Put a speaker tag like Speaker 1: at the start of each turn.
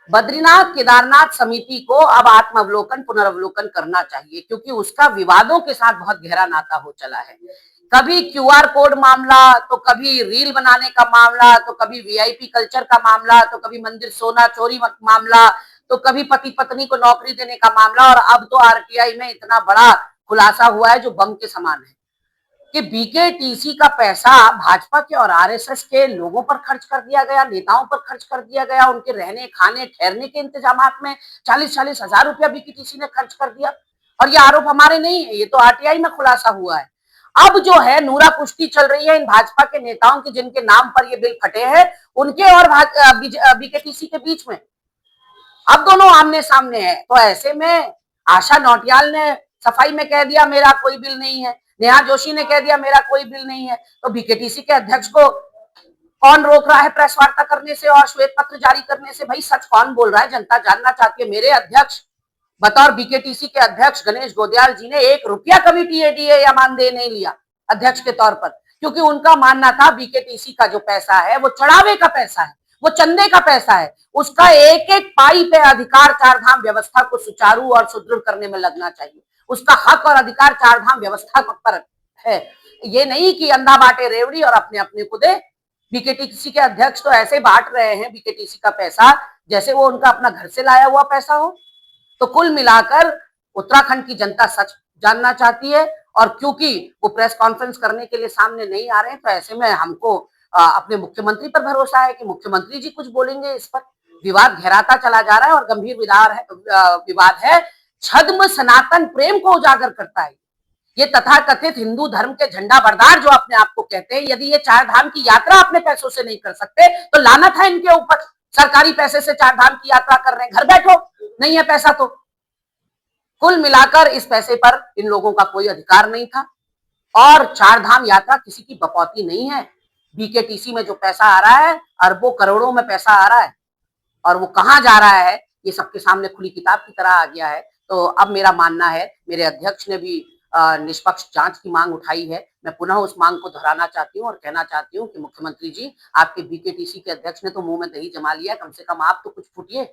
Speaker 1: बद्रीनाथ केदारनाथ समिति को अब आत्मावलोकन पुनर्वलोकन करना चाहिए, क्योंकि उसका विवादों के साथ बहुत गहरा नाता हो चला है। कभी क्यूआर कोड मामला, तो कभी रील बनाने का मामला, तो कभी वीआईपी कल्चर का मामला, तो कभी मंदिर सोना चोरी मामला, तो कभी पति पत्नी को नौकरी देने का मामला, और अब तो आरटीआई में इतना बड़ा खुलासा हुआ है जो बम के समान है कि बीकेटीसी का पैसा भाजपा के और आरएसएस के लोगों पर खर्च कर दिया गया, नेताओं पर खर्च कर दिया गया, उनके रहने खाने ठहरने के इंतजाम में 40-40 हजार रुपया बीकेटीसी ने खर्च कर दिया। और ये आरोप हमारे नहीं है, ये तो आरटीआई में खुलासा हुआ है। अब जो है नूरा कुश्ती चल रही है इन भाजपा के नेताओं की, जिनके नाम पर ये बिल फटे हैं, उनके और बीकेटीसी के बीच में। अब दोनों आमने सामने है, तो ऐसे में आशा नौटियाल ने सफाई में कह दिया मेरा कोई बिल नहीं है, नेहा जोशी ने कह दिया मेरा कोई बिल नहीं है, तो बीकेटीसी के अध्यक्ष को कौन रोक रहा है प्रेस वार्ता करने से और श्वेत पत्र जारी करने से? भाई सच कौन बोल रहा है, जनता जानना चाहती है। मेरे अध्यक्ष बतौर बीकेटीसी के अध्यक्ष गणेश गोदयाल जी ने 1 रुपया कभी टीएडीए या मानदेय नहीं लिया अध्यक्ष के तौर पर, क्योंकि उनका मानना था बीकेटीसी का जो पैसा है वो चढ़ावे का पैसा है, वो चंदे का पैसा है, उसका एक एक पाई पे अधिकार चारधाम व्यवस्था को सुचारू और सुदृढ़ करने में लगना चाहिए। उसका हक और अधिकार चारधाम व्यवस्था पर है, ये नहीं कि अंधा बांटे रेवड़ी और अपने अपने को दे। बीकेटीसी के अध्यक्ष तो ऐसे बांट रहे हैं बीकेटीसी का पैसा जैसे वो उनका अपना घर से लाया हुआ पैसा हो। तो कुल मिलाकर उत्तराखंड की जनता सच जानना चाहती है, और क्योंकि वो प्रेस कॉन्फ्रेंस करने के लिए सामने नहीं आ रहे हैं, तो ऐसे में हमको अपने मुख्यमंत्री पर भरोसा है कि मुख्यमंत्री जी कुछ बोलेंगे इस पर। विवाद गहराता चला जा रहा है और गंभीर विवाद है, छद्म सनातन प्रेम को उजागर करता है। ये तथाकथित हिंदू धर्म के झंडा बरदार जो अपने आप को कहते हैं, यदि ये 4 धाम की यात्रा अपने पैसों से नहीं कर सकते तो लानत है इनके ऊपर। सरकारी पैसे से 4 धाम की यात्रा कर रहे हैं, घर बैठो, नहीं है पैसा तो। कुल मिलाकर इस पैसे पर इन लोगों का कोई अधिकार नहीं था, और 4 धाम यात्रा किसी की बपौती नहीं है। बीकेटीसी में जो पैसा आ रहा है, अरबों करोड़ों में पैसा आ रहा है, और वो कहाँ जा रहा है ये सबके सामने खुली किताब की तरह आ गया है। तो अब मेरा मानना है, मेरे अध्यक्ष ने भी निष्पक्ष जांच की मांग उठाई है, मैं पुनः उस मांग को दोहराना चाहती हूँ और कहना चाहती हूँ कि मुख्यमंत्री जी, आपके बीकेटीसी के अध्यक्ष ने तो मुंह में दही जमा लिया, कम से कम आप तो कुछ फूटिए।